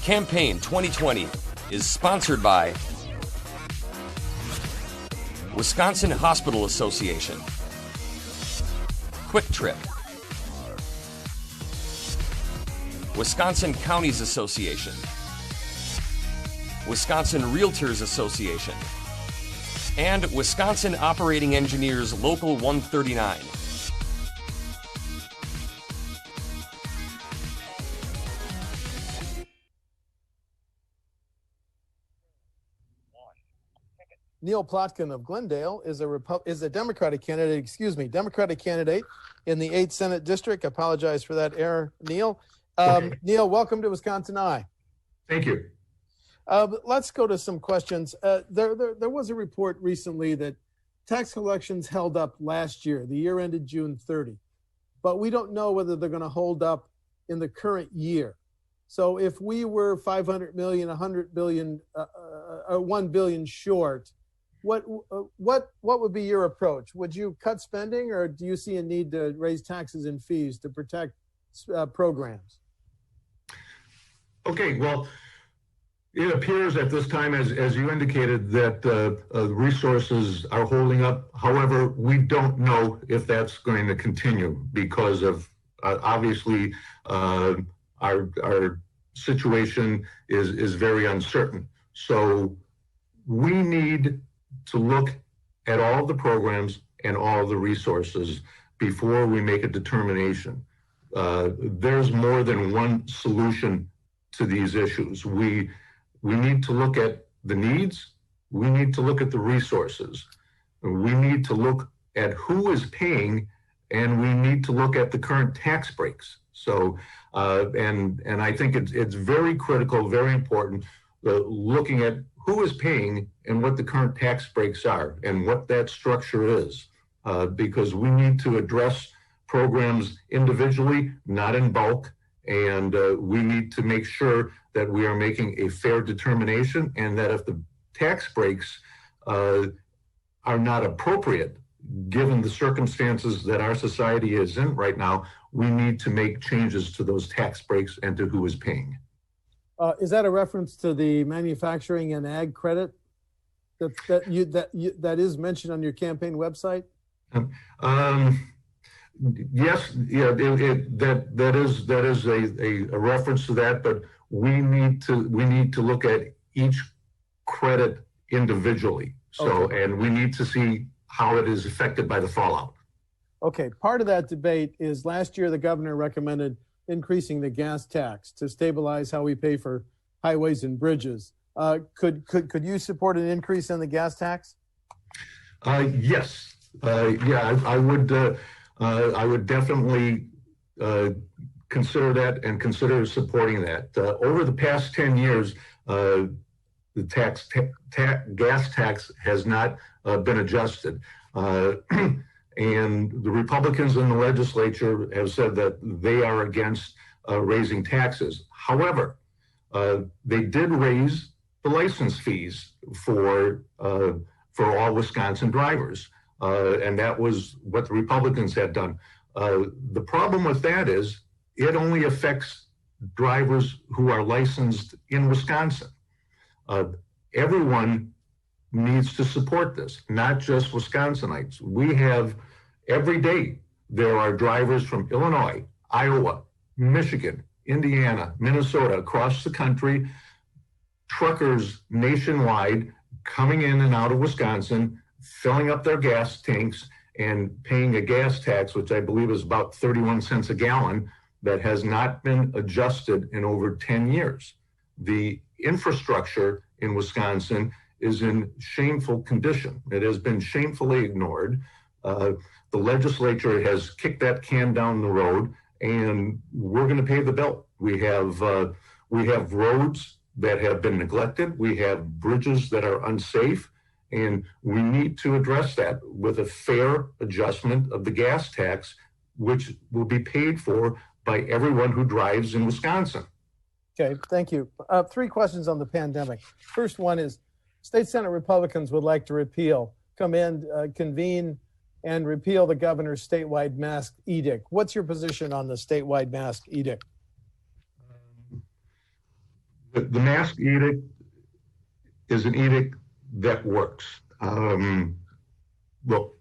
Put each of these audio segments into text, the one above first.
Campaign 2020 is sponsored by Wisconsin Hospital Association, Quick Trip, Wisconsin Counties Association, Wisconsin Realtors Association, and Wisconsin Operating Engineers Local 139. Neal Plotkin of Glendale is a Democratic candidate, Democratic candidate in the 8th Senate District. I apologize for that error, Neal. Okay. Neal, welcome to WisconsinEye. Thank you. Let's go to some questions. There was a report recently that tax collections held up last year. The year ended June 30. But we don't know whether they're going to hold up in the current year. So if we were 500 million, 100 billion, 1 billion short, what would be your approach? Would you cut spending, or do you see a need to raise taxes and fees to protect programs? Okay, well, it appears at this time, as you indicated, that resources are holding up. However, we don't know if that's going to continue because of obviously our situation is very uncertain. So we need to look at all the programs and all the resources before we make a determination. There's more than one solution to these issues. We need to look at the needs. We need to look at the resources. We need to look at who is paying, and we need to look at the current tax breaks. So, and I think it's very critical, very important, looking at who is paying and what the current tax breaks are and what that structure is, because we need to address programs individually, not in bulk, and we need to make sure that we are making a fair determination, and that if the tax breaks are not appropriate, given the circumstances that our society is in right now, we need to make changes to those tax breaks and to who is paying. Is that a reference to the manufacturing and ag credit that is mentioned on your campaign website? Yes, yeah, that is a reference to that, but we need to look at each credit individually. So, okay. And we need to see how it is affected by the fallout. Okay, part of that debate is last year the governor recommended increasing the gas tax to stabilize how we pay for highways and bridges. Could you support an increase in the gas tax? Yes, yeah, I would definitely consider that and consider supporting that. Over the past 10 years, the gas tax has not been adjusted. And the Republicans in the legislature have said that they are against raising taxes. However, they did raise the license fees for all Wisconsin drivers. And that was what the Republicans had done. The problem with that is it only affects drivers who are licensed in Wisconsin. Everyone needs to support this, not just Wisconsinites. We have, every day, there are drivers from Illinois, Iowa, Michigan, Indiana, Minnesota, across the country, truckers nationwide coming in and out of Wisconsin, filling up their gas tanks and paying a gas tax, which I believe is about 31 cents a gallon, that has not been adjusted in over 10 years. The infrastructure in Wisconsin is in shameful condition. It has been shamefully ignored. The legislature has kicked that can down the road, and we're going to pay the bill. We have roads that have been neglected. We have bridges that are unsafe, and we need to address that with a fair adjustment of the gas tax, which will be paid for by everyone who drives in Wisconsin. Okay, thank you. 3 questions on the pandemic. First one is, State Senate Republicans would like to convene and repeal the governor's statewide mask edict. What's your position on the statewide mask edict? The mask edict is an edict that works. Look,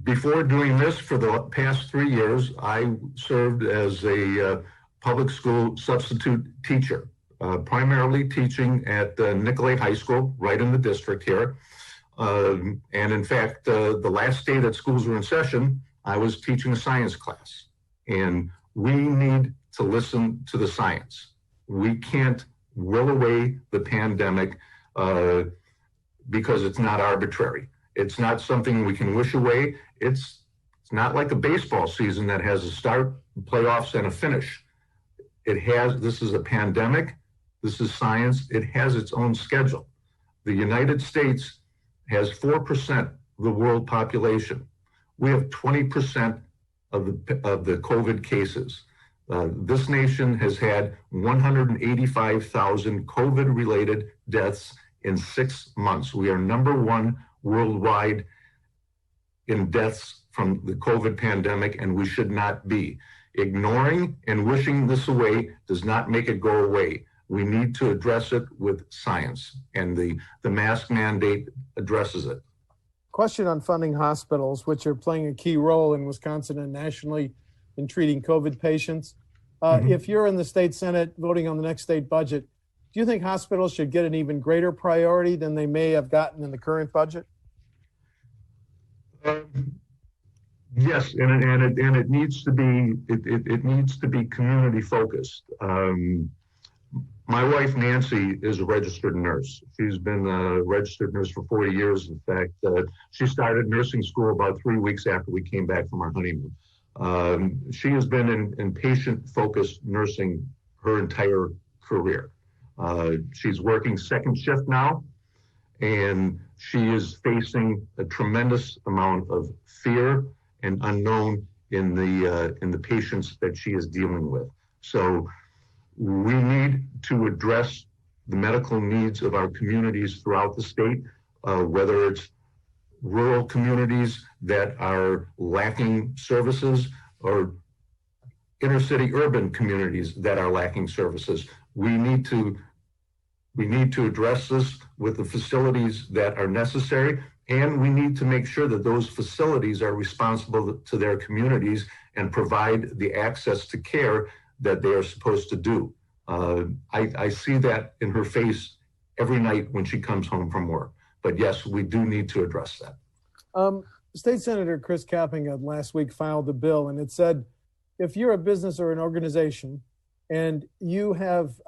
before doing this, for the past 3 years, I served as a public school substitute teacher, primarily teaching at Nicolay High School, right in the district here. And in fact, the last day that schools were in session, I was teaching a science class. And we need to listen to the science. We can't will away the pandemic because it's not arbitrary. It's not something we can wish away. It's not like a baseball season that has a start, playoffs, and a finish. This is a pandemic. This is science. It has its own schedule. The United States has 4% of the world population. We have 20% of the COVID cases. This nation has had 185,000 COVID-related deaths in 6 months. We are number one worldwide in deaths from the COVID pandemic, and we should not be. Ignoring and wishing this away does not make it go away. We need to address it with science, and the mask mandate addresses it. Question on funding hospitals, which are playing a key role in Wisconsin and nationally in treating COVID patients. If you're in the state Senate voting on the next state budget, do you think hospitals should get an even greater priority than they may have gotten in the current budget? Yes, and it needs to be it needs to be community focused. My wife Nancy is a registered nurse. She's been a registered nurse for 40 years. In fact, she started nursing school about 3 weeks after we came back from our honeymoon. She has been in patient-focused nursing her entire career. She's working second shift now, and she is facing a tremendous amount of fear and unknown in the patients that she is dealing with. So we need to address the medical needs of our communities throughout the state, whether it's rural communities that are lacking services or inner city urban communities that are lacking services. We need to address this with the facilities that are necessary, and we need to make sure that those facilities are responsible to their communities and provide the access to care that they are supposed to do. I see that in her face every night when she comes home from work. But yes, we do need to address that. State Senator Chris Kapping last week filed a bill, and it said, if you're a business or an organization and you have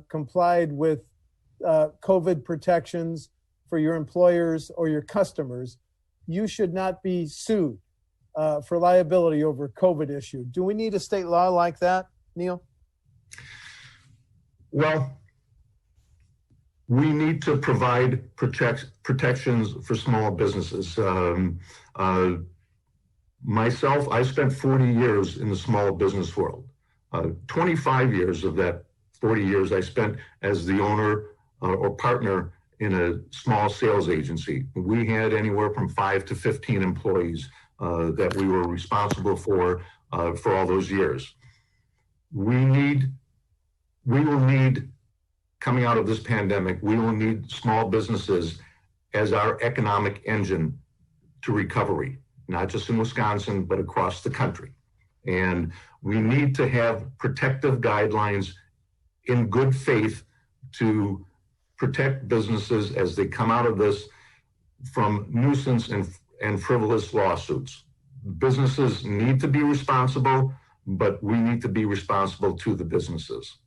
complied with COVID protections for your employers or your customers, you should not be sued for liability over a COVID issue. Do we need a state law like that, Neal? Well, we need to provide protections for small businesses. Myself, I spent 40 years in the small business world. 25 years of that 40 years I spent as the owner or partner in a small sales agency. We had anywhere from 5 to 15 employees that we were responsible for all those years. We will need, coming out of this pandemic, we will need small businesses as our economic engine to recovery, not just in Wisconsin, but across the country. And we need to have protective guidelines in good faith to protect businesses as they come out of this from nuisance and frivolous lawsuits. Businesses need to be responsible, but we need to be responsible to the businesses.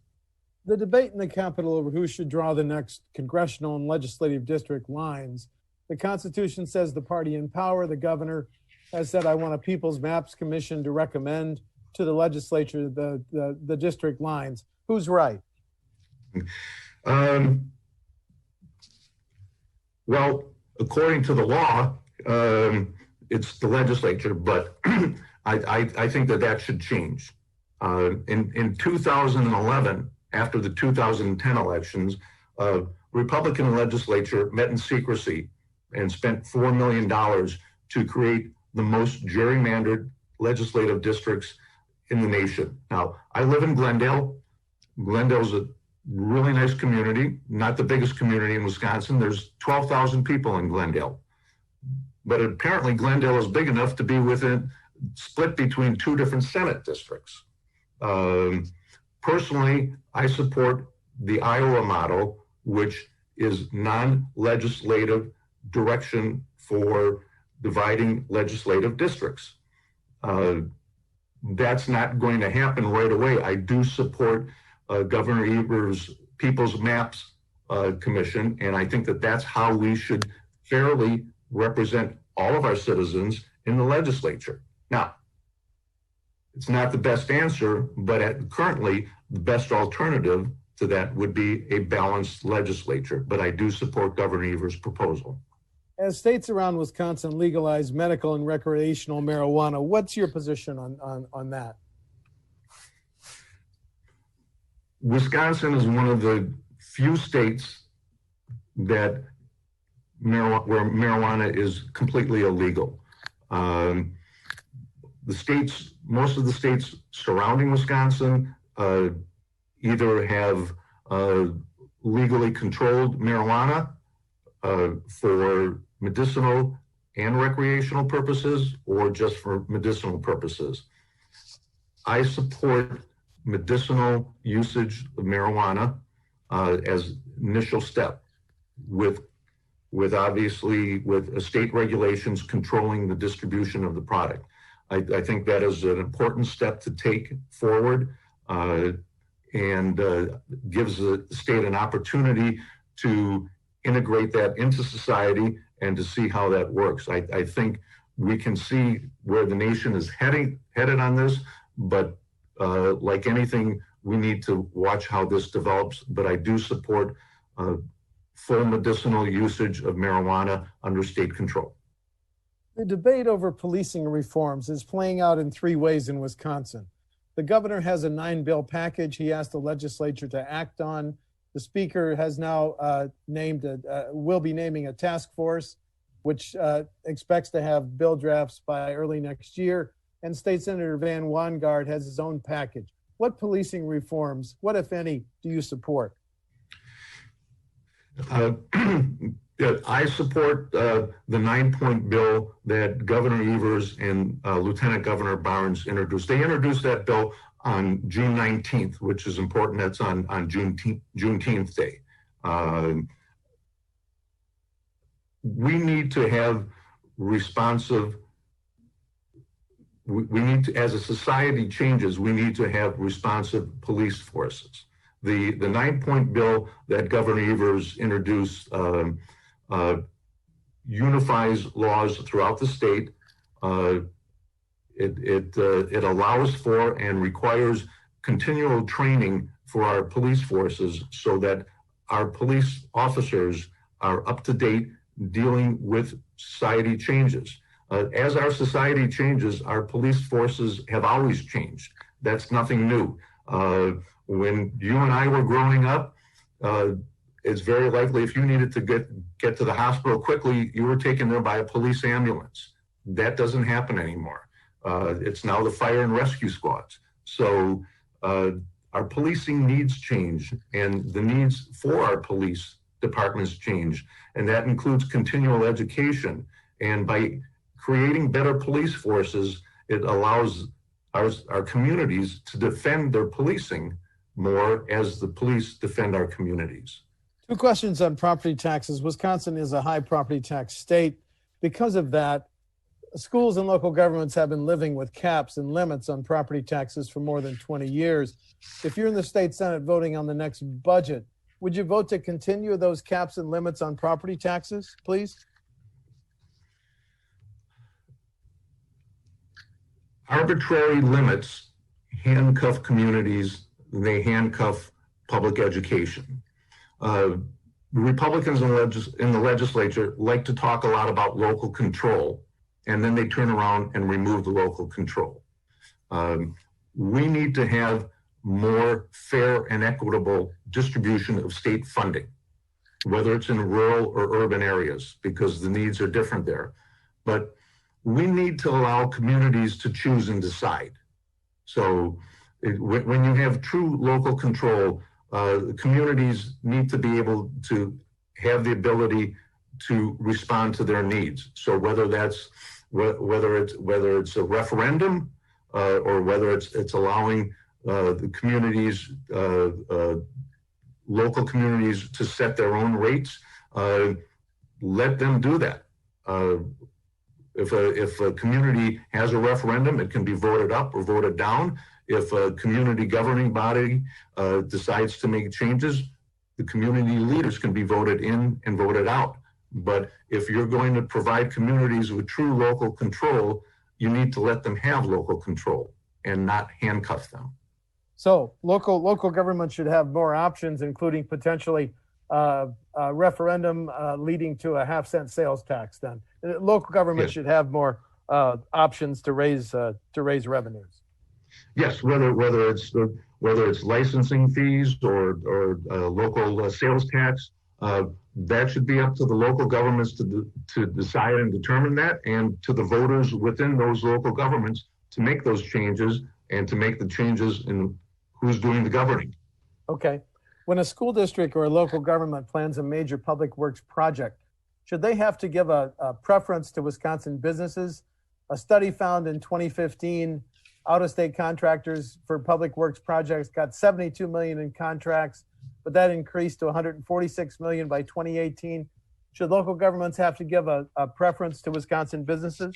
The debate in the Capitol over who should draw the next congressional and legislative district lines. The Constitution says the party in power, the governor, has said, I want a People's Maps Commission to recommend to the legislature the district lines. Who's right? Well, according to the law, it's the legislature, but I think that should change. In 2011, after the 2010 elections, Republican legislature met in secrecy and spent $4 million to create the most gerrymandered legislative districts in the nation. Now, I live in Glendale. Glendale's a really nice community, not the biggest community in Wisconsin. There's 12,000 people in Glendale. But apparently Glendale is big enough to be split between two different Senate districts. Personally, I support the Iowa model, which is non-legislative direction for dividing legislative districts. That's not going to happen right away. I do support Governor Evers' People's Maps Commission, and I think that that's how we should fairly represent all of our citizens in the legislature. Now, it's not the best answer, but currently the best alternative to that would be a balanced legislature. But I do support Governor Evers' proposal. As states around Wisconsin legalize medical and recreational marijuana, what's your position on that? Wisconsin is one of the few states that where marijuana is completely illegal. Most of the states surrounding Wisconsin either have legally controlled marijuana for medicinal and recreational purposes, or just for medicinal purposes. I support medicinal usage of marijuana as initial step, with state regulations controlling the distribution of the product. I think that is an important step to take forward, and gives the state an opportunity to integrate that into society and to see how that works. I think we can see where the nation is headed on this, but like anything, we need to watch how this develops. But I do support full medicinal usage of marijuana under state control. The debate over policing reforms is playing out in three ways in Wisconsin. The governor has a 9-bill package he asked the legislature to act on. The speaker has now will be naming a task force, which expects to have bill drafts by early next year. And State Senator Van Wanggaard has his own package. What policing reforms, what if any, do you support? I support the 9-point bill that Governor Evers and Lieutenant Governor Barnes introduced. They introduced that bill on June 19th, which is important. That's on Juneteenth Day. We need to have responsive, we need to, as a society changes, we need to have responsive police forces. The 9-point bill that Governor Evers introduced unifies laws throughout the state. It allows for and requires continual training for our police forces so that our police officers are up to date dealing with society changes. As our society changes, our police forces have always changed. That's nothing new. When you and I were growing up, it's very likely if you needed to get to the hospital quickly, you were taken there by a police ambulance. That doesn't happen anymore. It's now the fire and rescue squads. So our policing needs change, and the needs for our police departments change. And that includes continual education. And by creating better police forces, it allows our communities to defend their policing more as the police defend our communities. Two questions on property taxes. Wisconsin is a high property tax state. Because of that, schools and local governments have been living with caps and limits on property taxes for more than 20 years. If you're in the state Senate voting on the next budget, would you vote to continue those caps and limits on property taxes, please? Arbitrary limits handcuff communities, they handcuff public education. Republicans in the legislature like to talk a lot about local control, and then they turn around and remove the local control. We need to have more fair and equitable distribution of state funding, whether it's in rural or urban areas, because the needs are different there. But we need to allow communities to choose and decide. So When you have true local control, communities need to be able to have the ability to respond to their needs. So whether it's a referendum or whether it's allowing the communities, local communities, to set their own rates, let them do that. If a community has a referendum, it can be voted up or voted down. If a community governing body decides to make changes, the community leaders can be voted in and voted out. But if you're going to provide communities with true local control, you need to let them have local control and not handcuff them. So local government should have more options, including potentially a referendum leading to a 50-cent sales tax. Then local government should have more options to raise revenues. Yes, whether it's licensing fees or local sales tax, that should be up to the local governments to decide and determine that, and to the voters within those local governments to make those changes and to make the changes in who's doing the governing. Okay. When a school district or a local government plans a major public works project, should they have to give a preference to Wisconsin businesses? A study found in 2015, out-of-state contractors for public works projects got $72 million in contracts, but that increased to $146 million by 2018. Should local governments have to give a preference to Wisconsin businesses?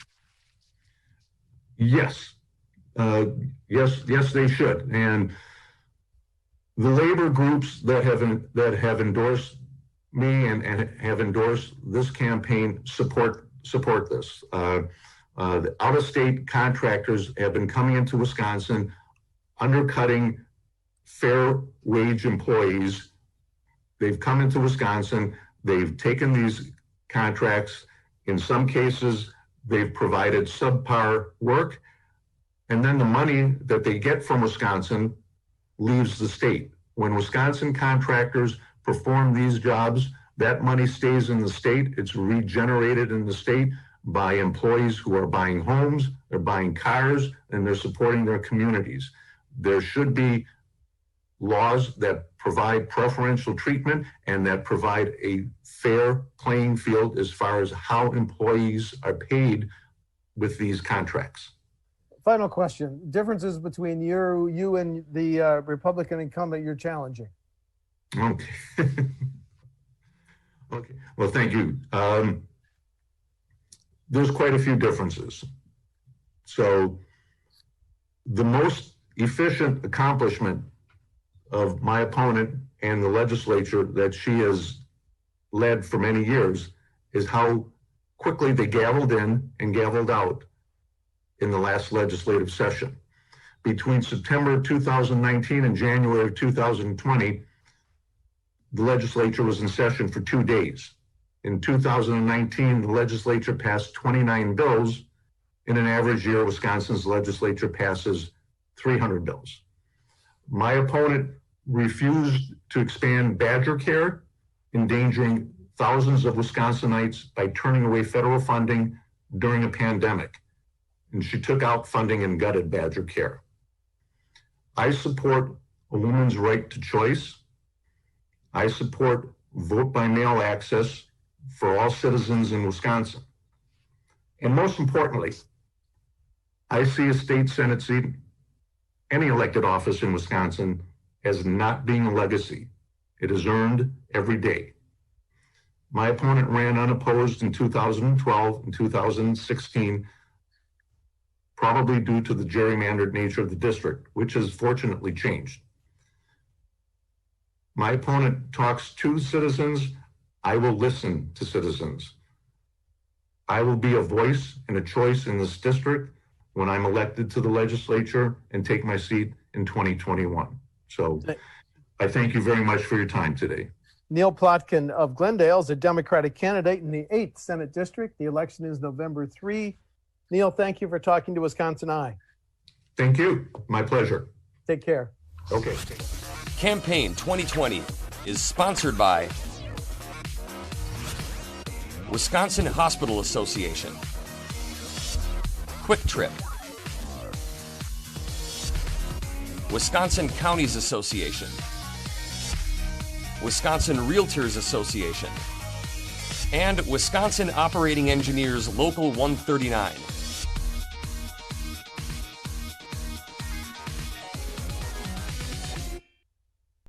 Yes. Yes, they should. And the labor groups that have endorsed me and have endorsed this campaign support this. The out-of-state contractors have been coming into Wisconsin, undercutting fair wage employees. They've come into Wisconsin, they've taken these contracts. In some cases, they've provided subpar work, and then the money that they get from Wisconsin leaves the state. When Wisconsin contractors perform these jobs, that money stays in the state. It's regenerated in the state by employees who are buying homes, they're buying cars, and they're supporting their communities. There should be laws that provide preferential treatment and that provide a fair playing field as far as how employees are paid with these contracts. Final question. Differences between you and the Republican incumbent you're challenging. Okay. Okay. Well, thank you. There's quite a few differences. So the most efficient accomplishment of my opponent and the legislature that she has led for many years is how quickly they gavelled in and gavelled out in the last legislative session. Between September 2019 and January 2020, the legislature was in session for 2 days. In 2019, the legislature passed 29 bills. In an average year, Wisconsin's legislature passes 300 bills. My opponent refused to expand Badger Care, endangering thousands of Wisconsinites by turning away federal funding during a pandemic. And she took out funding and gutted Badger Care. I support a woman's right to choice. I support vote by mail access for all citizens in Wisconsin. And most importantly, I see a state Senate seat, any elected office in Wisconsin, as not being a legacy. It is earned every day. My opponent ran unopposed in 2012 and 2016, probably due to the gerrymandered nature of the district, which has fortunately changed. My opponent talks to citizens. I will listen to citizens. I will be a voice and a choice in this district when I'm elected to the legislature and take my seat in 2021. So I thank you very much for your time today. Neal Plotkin of Glendale is a Democratic candidate in the 8th Senate District. The election is November 3. Neal, thank you for talking to WisconsinEye. Thank you. My pleasure. Take care. Okay. Campaign 2020 is sponsored by Wisconsin Hospital Association, Quick Trip, Wisconsin Counties Association, Wisconsin Realtors Association, and Wisconsin Operating Engineers Local 139.